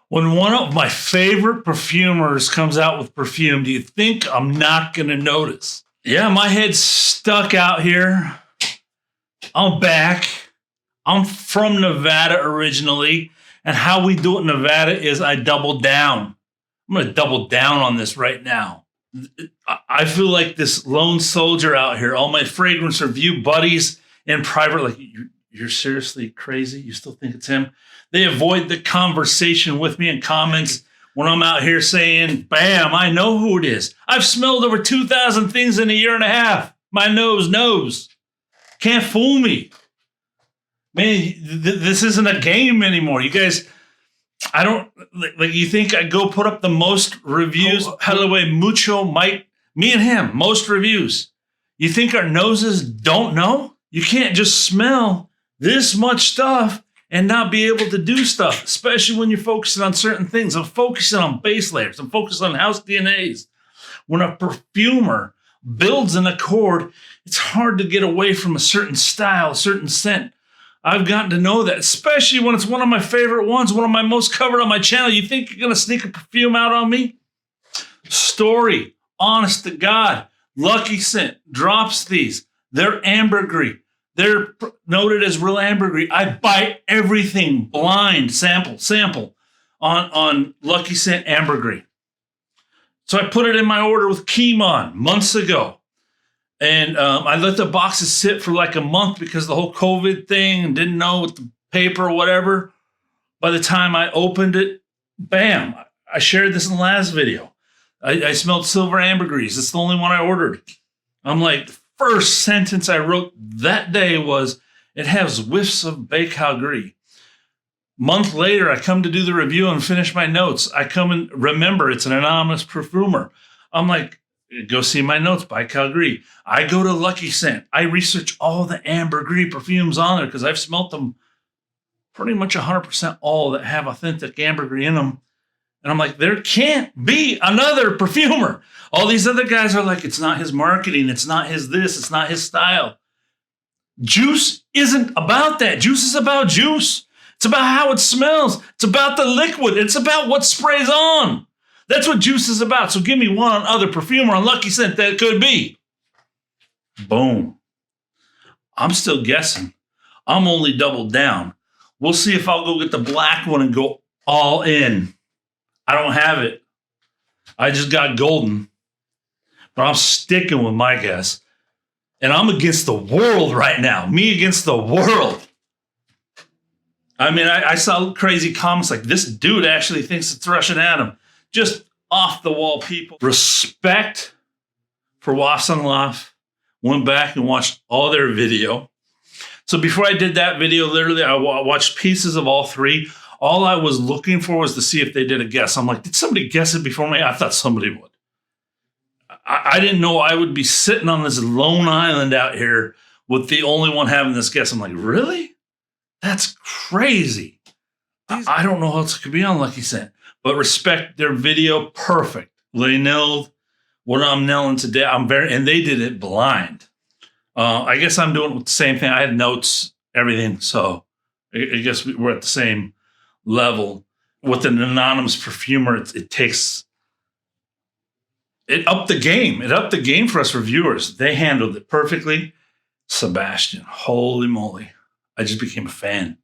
When one of my favorite perfumers comes out with perfume, do you think I'm not going to notice? Yeah, my head's stuck out here. I'm back. I'm from Nevada originally. And how we do it in Nevada is I double down. I'm going to double down on this right now. I feel like this lone soldier out here. All my fragrance review buddies in private, like, you're seriously crazy? You still think it's him? They avoid the conversation with me in comments when I'm out here saying, bam, I know who it is. I've smelled over 2,000 things in a year and a half. My nose knows. Can't fool me. Man, this isn't a game anymore. You guys, I don't, like, you think I go put up the most reviews? By the way, Mucho might, me and him, most reviews. You think our noses don't know? You can't just smell this much stuff and not be able to do stuff, especially when you're focusing on certain things. I'm focusing on base layers. I'm focusing on house DNAs. When a perfumer builds an accord, it's hard to get away from a certain style, a certain scent. I've gotten to know that, especially when it's one of my favorite ones, one of my most covered on my channel. You think you're going to sneak a perfume out on me? Story, honest to God, Lucky Scent drops these. They're ambergris. They're noted as real ambergris. I buy everything blind, sample on Lucky Scent ambergris. So I put it in my order with Kimon months ago. And I let the boxes sit for like a month because of the whole COVID thing and didn't know what the paper or whatever. By the time I opened it, bam, I shared this in the last video. I smelled silver ambergris. It's the only one I ordered. I'm like, the first sentence I wrote that day was, it has whiffs of Baikal Gris. Month later, I come to do the review and finish my notes. I come and remember it's an anonymous perfumer. I'm like, go see my notes by Calgary. I go to Lucky Scent. I research all the ambergris perfumes on there because I've smelt them pretty much 100% all that have authentic ambergris in them. And I'm like, there can't be another perfumer. All these other guys are like, it's not his marketing. It's not his this. It's not his style. Juice isn't about that. Juice is about juice. It's about how it smells. It's about the liquid. It's about what sprays on. That's what juice is about. So give me one other perfumer on Lucky Scent that could be. Boom. I'm still guessing. I'm only doubled down. We'll see if I'll go get the black one and go all in. I don't have it. I just got golden. But I'm sticking with my guess. And I'm against the world right now. Me against the world. I mean, I saw crazy comments like, this dude actually thinks it's Russian Adam. Just off the wall people. Respect for Wafs on Loft. Went back and watched all their video. So before I did that video, literally I watched pieces of all three. All I was looking for was to see if they did a guess. I'm like, did somebody guess it before me? I thought somebody would. I didn't know I would be sitting on this lone island out here with the only one having this guess. I'm like, really? That's crazy. I don't know how else it could be on Lucky Scent. But respect their video, perfect. They nailed what I'm nailing today. And they did it blind. I guess I'm doing the same thing. I had notes, everything. So I guess we're at the same level. With an anonymous perfumer, it takes it up the game. It upped the game for us reviewers. They handled it perfectly. Sebastian, holy moly. I just became a fan.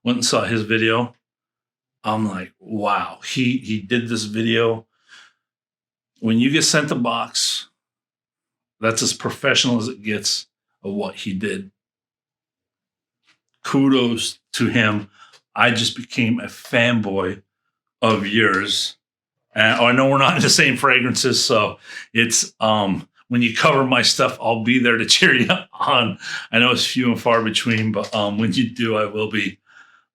Went and saw his video. I'm like, wow, he did this video. When you get sent a box, that's as professional as it gets of what he did. Kudos to him. I just became a fanboy of yours. And I know we're not in the same fragrances, so it's when you cover my stuff, I'll be there to cheer you on. I know it's few and far between, but when you do, I will be.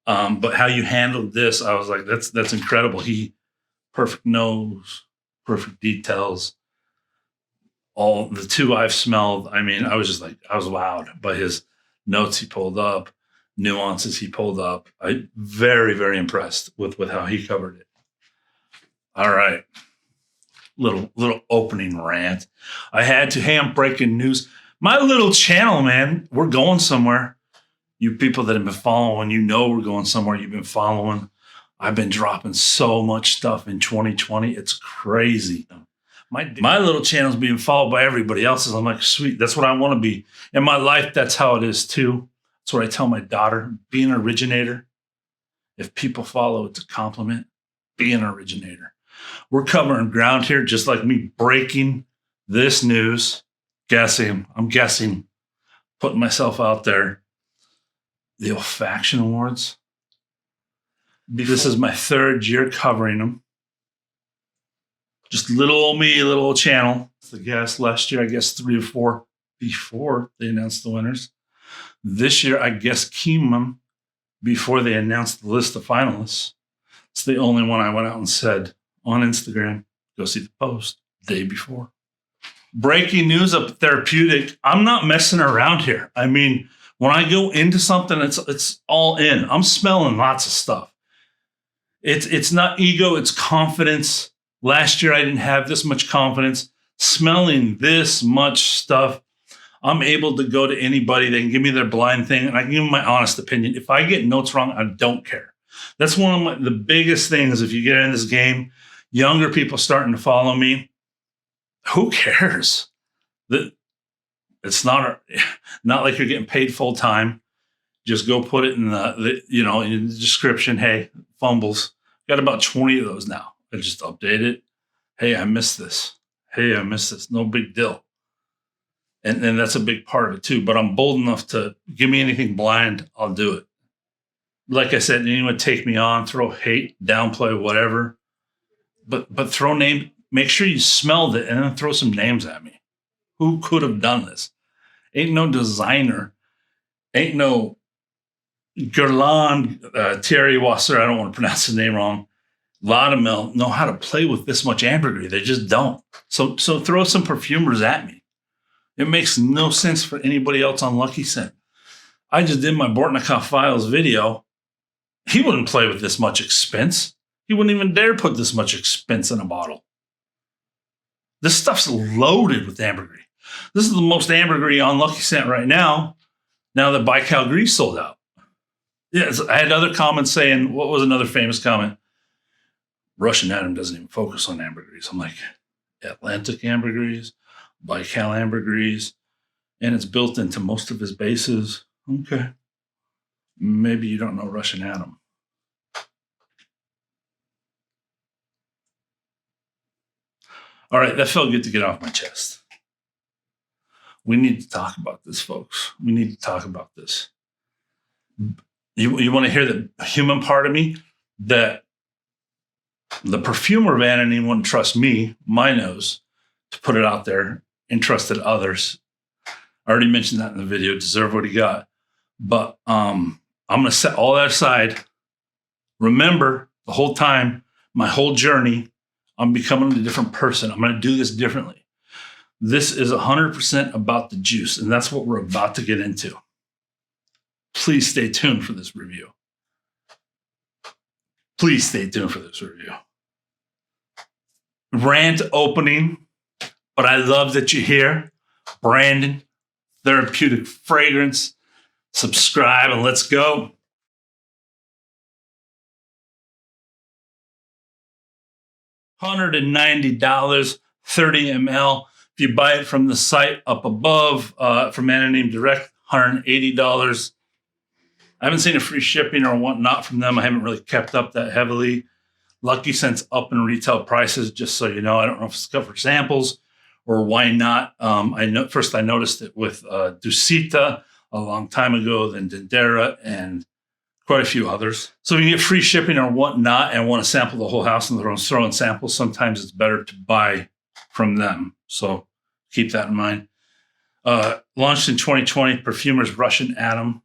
But how you handled this, I was like, that's incredible. He perfect nose, perfect details. All the two I've smelled, I mean, I was wowed by his notes he pulled up, nuances he pulled up. I very, very impressed with how he covered it. All right. Little opening rant. I had to. Hey, I'm breaking news. My little channel, man, we're going somewhere. You people that have been following, you know we're going somewhere. You've been following. I've been dropping so much stuff in 2020. It's crazy. My little channel's being followed by everybody else's. I'm like, sweet, that's what I want to be. In my life, that's how it is too. That's what I tell my daughter. Be an originator. If people follow, it's a compliment. Be an originator. We're covering ground here, just like me breaking this news. I'm guessing, putting myself out there. The Olfaction Awards. This is my 3rd year covering them. Just little old me, little old channel. The guess last year, I guess 3 or 4 before they announced the winners. This year, I guess them before they announced the list of finalists. It's the only one I went out and said on Instagram, go see the post the day before. Breaking news up Therapeutic. I'm not messing around here. I mean, when I go into something, it's all in. I'm smelling lots of stuff. It's not ego, it's confidence. Last year, I didn't have this much confidence. Smelling this much stuff, I'm able to go to anybody. They can give me their blind thing, and I can give them my honest opinion. If I get notes wrong, I don't care. That's one of the biggest things. If you get in this game, younger people starting to follow me, who cares? It's not like you're getting paid full time. Just go put it in the in the description. Hey, fumbles. Got about 20 of those now. I just update it. Hey, I missed this. Hey, I missed this. No big deal. And that's a big part of it too. But I'm bold enough to give me anything blind, I'll do it. Like I said, anyone take me on, throw hate, downplay, whatever. But throw name. Make sure you smelled it and then throw some names at me. Who could have done this? Ain't no designer. Ain't no Guerlain, Thierry Wasser. I don't want to pronounce his name wrong. Laudermill know how to play with this much ambergris. They just don't. So throw some perfumers at me. It makes no sense for anybody else on Lucky Scent. I just did my Bortnikov Files video. He wouldn't play with this much expense. He wouldn't even dare put this much expense in a bottle. This stuff's loaded with ambergris. This is the most ambergris on Lucky Scent right now that Baikal Gris sold out. Yes, I had other comments saying, what was another famous comment? Russian Atom doesn't even focus on ambergris. I'm like, Atlantic ambergris, Baikal ambergris, and it's built into most of his bases. Okay. Maybe you don't know Russian Atom. All right, that felt good to get off my chest. We need to talk about this, folks. We need to talk about this. You want to hear the human part of me? That the perfumer of Anonim wouldn't trust me, my nose, to put it out there and trusted others. I already mentioned that in the video. Deserve what he got. But I'm going to set all that aside. Remember, the whole time, my whole journey, I'm becoming a different person. I'm going to do this differently. This is 100% about the juice, and that's what we're about to get into. Please stay tuned for this review. Please stay tuned for this review. Rant opening, but I love that you're here. Brandon, Therapeutic Fragrance. Subscribe and let's go. $190, 30 ml. If you buy it from the site up above, from Anonym Direct, $180. I haven't seen a free shipping or whatnot from them. I haven't really kept up that heavily. Lucky Scent's up in retail prices, just so you know. I don't know if it's for samples or why not. I noticed it with Dusita a long time ago, then Dore, and quite a few others. So if you get free shipping or whatnot and want to sample the whole house and throw in samples, sometimes it's better to buy from them. So keep that in mind. Launched in 2020, Perfumer's Russian Atom.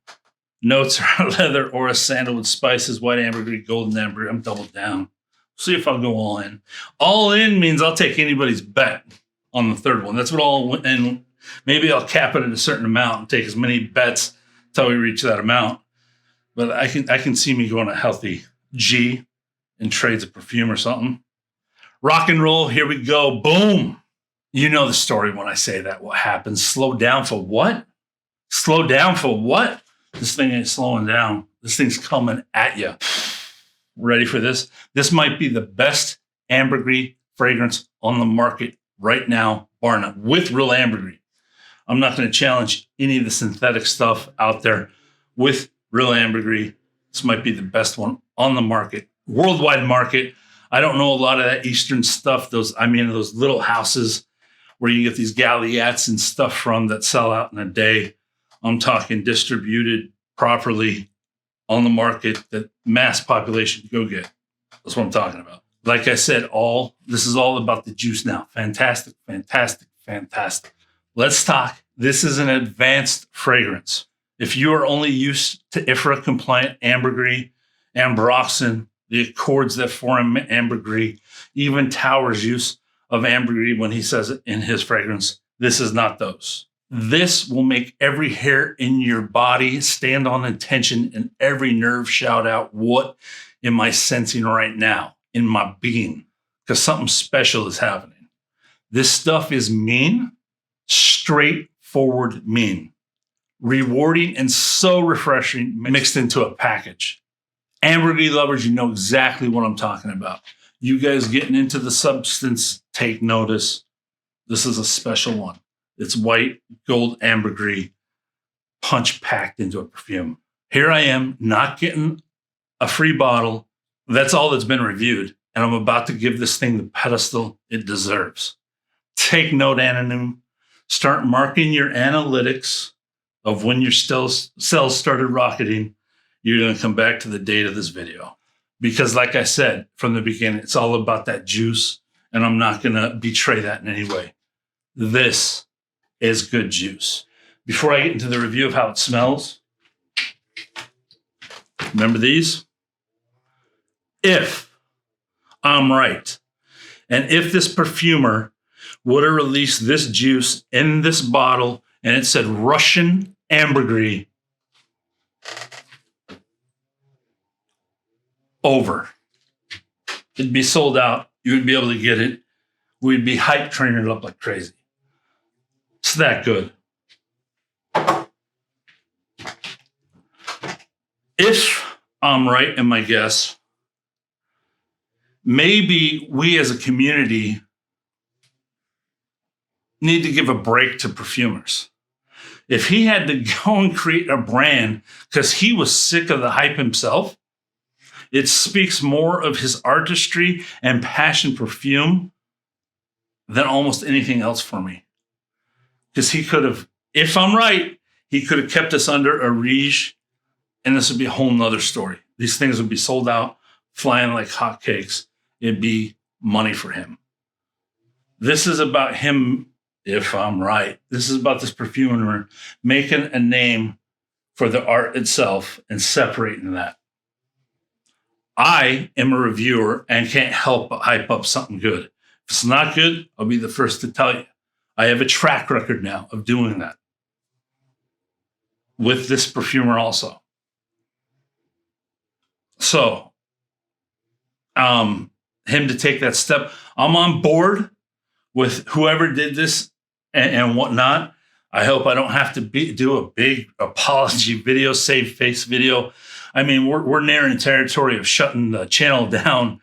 Notes are leather, aura, sandalwood, spices, white ambergris, golden amber. I'm doubled down. See if I'll go all in. All in means I'll take anybody's bet on the third one. That's what all in. Maybe I'll cap it at a certain amount and take as many bets until we reach that amount. But I can see me going a healthy G in trades of perfume or something. Rock and roll. Here we go. Boom. You know the story when I say that. What happens? Slow down for what? Slow down for what? This thing ain't slowing down. This thing's coming at you. Ready for this? This might be the best ambergris fragrance on the market right now, bar none, with real ambergris. I'm not going to challenge any of the synthetic stuff out there. With real ambergris, this might be the best one on the market, worldwide market. I don't know a lot of that Eastern stuff. Those little houses where you get these galleots and stuff from that sell out in a day. I'm talking distributed properly on the market that mass population can go get. That's what I'm talking about. Like I said, this is all about the juice now. Fantastic, fantastic, fantastic. Let's talk. This is an advanced fragrance. If you are only used to IFRA compliant ambergris, ambroxan, the accords that form ambergris, even Tower's use of ambergris when he says it in his fragrance, this is not those. This will make every hair in your body stand on attention and every nerve shout out, what am I sensing right now in my being? Because something special is happening. This stuff is mean, straightforward mean, rewarding and so refreshing mixed into a package. Ambergris lovers, you know exactly what I'm talking about. You guys getting into the substance, take notice. This is a special one. It's white gold ambergris punch packed into a perfume. Here I am, not getting a free bottle. That's all that's been reviewed. And I'm about to give this thing the pedestal it deserves. Take note, Anonym. Start marking your analytics of when your cells started rocketing. You're going to come back to the date of this video. Because like I said from the beginning, it's all about that juice. And I'm not going to betray that in any way. This is good juice. Before I get into the review of how it smells, remember these? If I'm right, and if this perfumer would have released this juice in this bottle and it said Russian ambergris, over. It'd be sold out. You wouldn't be able to get it. We'd be hype training it up like crazy. It's that good. If I'm right in my guess, maybe we as a community need to give a break to perfumers. If he had to go and create a brand because he was sick of the hype himself, it speaks more of his artistry and passion perfume than almost anything else for me. Because he could have, if I'm right, he could have kept us under Areej, and this would be a whole nother story. These things would be sold out, flying like hotcakes. It'd be money for him. This is about him, if I'm right. This is about this perfumer making a name for the art itself and separating that. I am a reviewer and can't help but hype up something good. If it's not good, I'll be the first to tell you. I have a track record now of doing that with this perfumer also. So, him to take that step, I'm on board with whoever did this and whatnot. I hope I don't have to do a big apology video, save face video. I mean, we're nearing territory of shutting the channel down.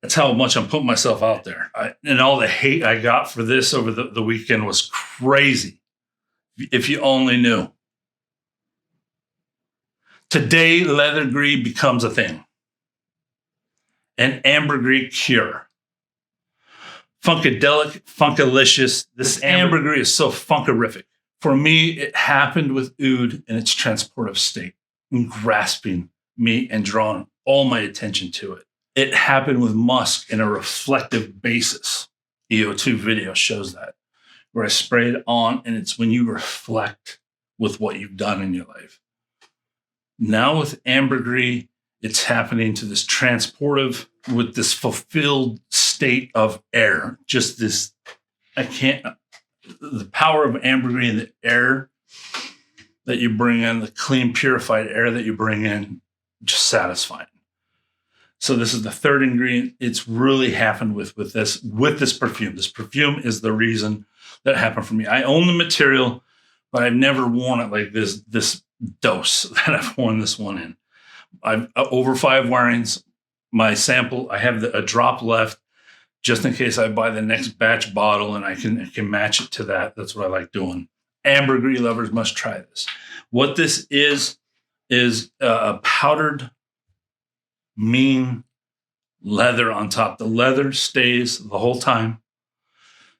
That's how much I'm putting myself out there. And all the hate I got for this over the weekend was crazy. If you only knew. Today, leather gris becomes a thing. An ambergris cure. Funkadelic, funkalicious. This ambergris is so funkerific. For me, it happened with oud in its transportive state, and grasping me and drawing all my attention to it. It happened with musk in a reflective basis. EO2 video shows that, where I spray it on, and it's when you reflect with what you've done in your life. Now with ambergris, it's happening to this transportive, with this fulfilled state of air. Just this, the power of ambergris and the air that you bring in, the clean, purified air that you bring in, just satisfying. So this is the third ingredient. It's really happened with this perfume. This perfume is the reason that happened for me. I own the material, but I've never worn it like this dose that I've worn this one in. I've over 5 wearings. my sample. I have a drop left just in case I buy the next batch bottle and I can match it to that. That's what I like doing. Ambergris lovers must try this. What this is a powdered mean leather on top. The leather stays the whole time.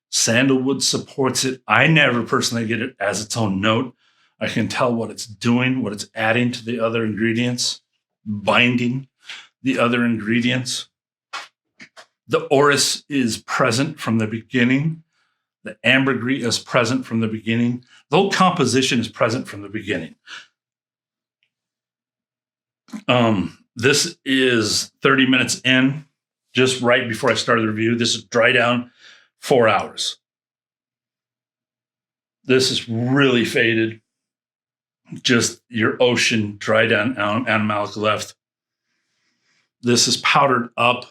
Sandalwood supports it. I never personally get it as its own note. I can tell what it's doing, what it's adding to the other ingredients, binding the other ingredients. The orris is present from the beginning. The ambergris is present from the beginning. The whole composition is present from the beginning. This is 30 minutes in, just right before I started the review. This is dry down 4 hours. This is really faded. Just your ocean dry down animalic left. This is powdered up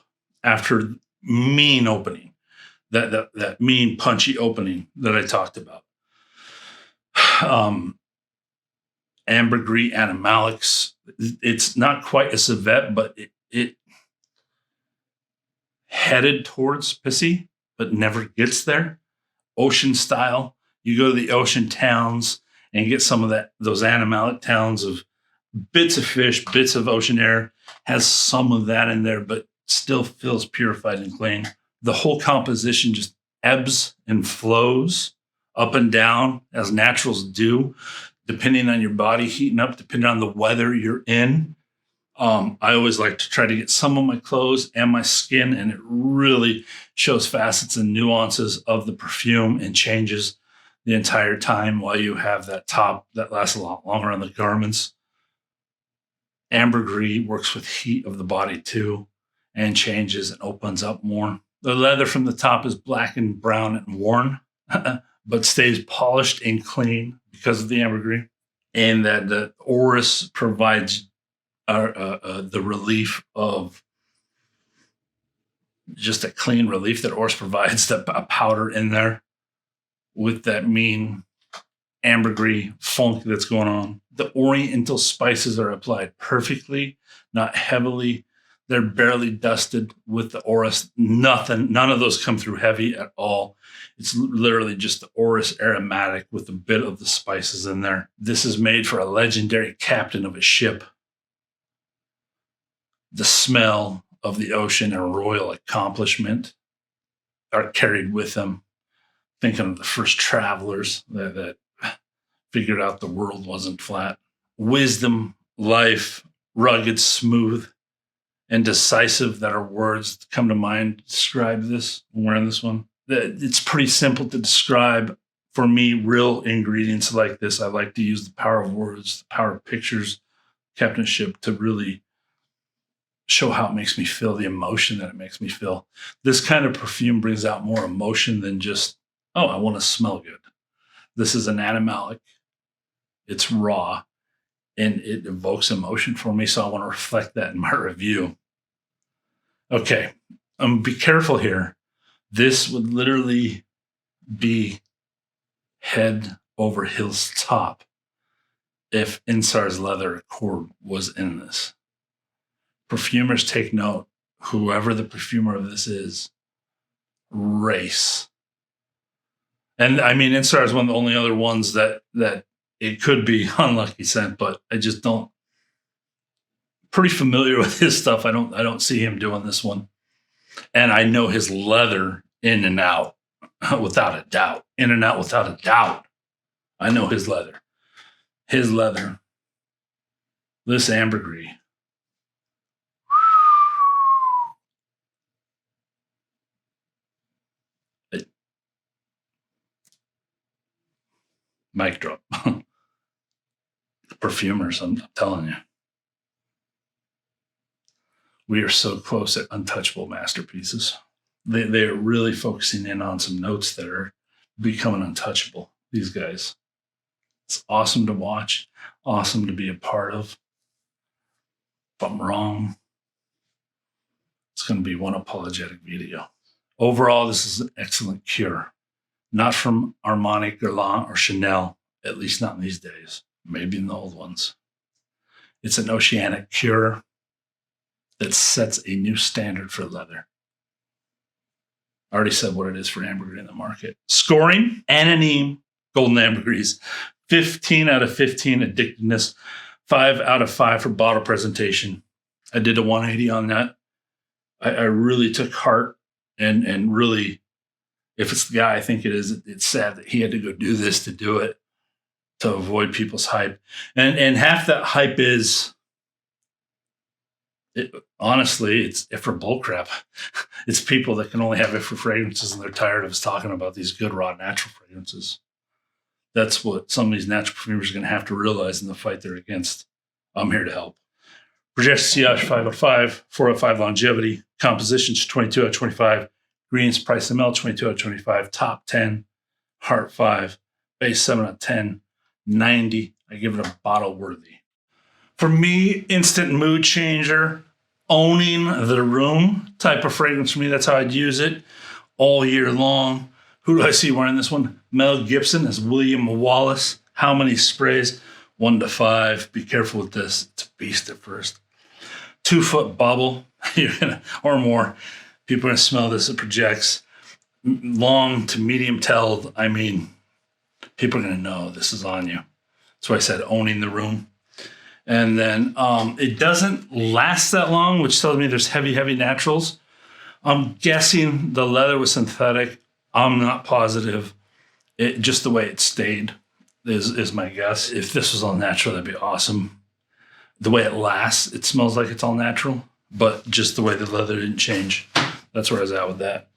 after mean opening, that mean punchy opening that I talked about. Ambergris animalics. It's not quite a civet, but it headed towards pissy, but never gets there. Ocean style. You go to the ocean towns and get some of those animalic towns of bits of fish, bits of ocean air. Has some of that in there, but still feels purified and clean. The whole composition just ebbs and flows up and down as naturals do, depending on your body heating up, depending on the weather you're in. I always like to try to get some of my clothes and my skin, and it really shows facets and nuances of the perfume and changes the entire time while you have that top that lasts a lot longer on the garments. Ambergris works with heat of the body too and changes and opens up more. The leather from the top is black and brown and worn, but stays polished and clean because of the ambergris. And that the orris provides the relief of just a clean relief that orris provides, that a powder in there with that mean ambergris funk that's going on. The oriental spices are applied perfectly, not heavily. They're barely dusted with the orris. None of those come through heavy at all. It's literally just the orris aromatic with a bit of the spices in there. This is made for a legendary captain of a ship. The smell of the ocean and royal accomplishment are carried with them. Thinking of the first travelers that figured out the world wasn't flat. Wisdom, life, rugged, smooth, and decisive, that are words that come to mind to describe this. I'm wearing this one. It's pretty simple to describe. For me, real ingredients like this, I like to use the power of words, the power of pictures, captainship, to really show how it makes me feel, the emotion that it makes me feel. This kind of perfume brings out more emotion than just, oh, I want to smell good. This is an animalic. It's raw, and it evokes emotion for me, so I want to reflect that in my review. Okay, be careful here. This would literally be head over heels top if Insar's Leather Accord was in this. Perfumers, take note. Whoever the perfumer of this is, race. And I mean, Insar is one of the only other ones that it could be unlucky scent, but I just don't. Pretty familiar with his stuff. I don't see him doing this one, and I know his leather in and out without a doubt. In and out without a doubt. I know his leather. His leather. This ambergris. Mic drop. Perfumers, I'm telling you. We are so close at untouchable masterpieces. They are really focusing in on some notes that are becoming untouchable, these guys. It's awesome to watch, awesome to be a part of. If I'm wrong, it's going to be one apologetic video. Overall, this is an excellent cure. Not from Armani, Guerlain, or Chanel, at least not in these days. Maybe in the old ones. It's an oceanic cure. that sets a new standard for leather. I already said what it is for ambergris in the market. Scoring, Anonim, golden ambergris. 15 out of 15 addictiveness. 5 out of 5 for bottle presentation. I did a 180 on that. I really took heart and really, if it's the guy I think it is, it's sad that he had to go do this to do it, to avoid people's hype. And half that hype is, honestly, it's for bullcrap. It's people that can only have it for fragrances and they're tired of us talking about these good, raw, natural fragrances. That's what some of these natural perfumers are going to have to realize in the fight they're against. I'm here to help. Projected CH 5 out of 5, 4 out of 5 longevity, compositions 22 out of 25, greens, price ML 22 out of 25, top 10, heart 5, base 7 out of 10, 90. I give it a bottle worthy. For me, instant mood changer, owning the room type of fragrance for me. That's how I'd use it all year long. Who do I see wearing this one? Mel Gibson as William Wallace. How many sprays? 1 to 5. Be careful with this. It's a beast at first. 2-foot bubble, or more. People are gonna smell this. It projects. Long to medium telled. I mean, people are gonna know this is on you. That's why I said owning the room. And then it doesn't last that long, which tells me there's heavy, heavy naturals. I'm guessing the leather was synthetic. I'm not positive. Just the way it stayed is my guess. If this was all natural, that'd be awesome. The way it lasts, it smells like it's all natural, but just the way the leather didn't change. That's where I was at with that.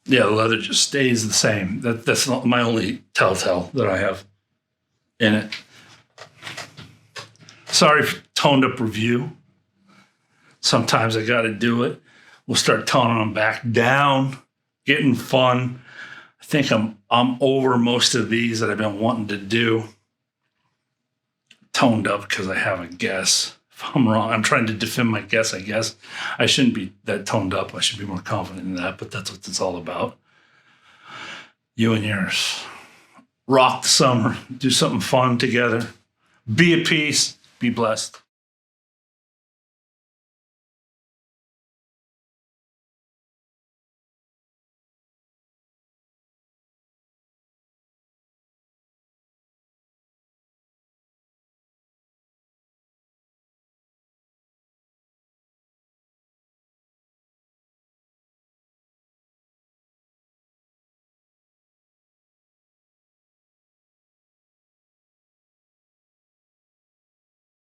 Yeah, the leather just stays the same. That's not my only telltale that I have in it. Sorry for toned up review. Sometimes I got to do it. We'll start toning them back down, getting fun. I think I'm over most of these that I've been wanting to do. Toned up because I have a guess. If I'm wrong, I'm trying to defend my guess, I guess. I shouldn't be that toned up. I should be more confident in that, but that's what it's all about. You and yours. Rock the summer. Do something fun together. Be at peace. Be blessed.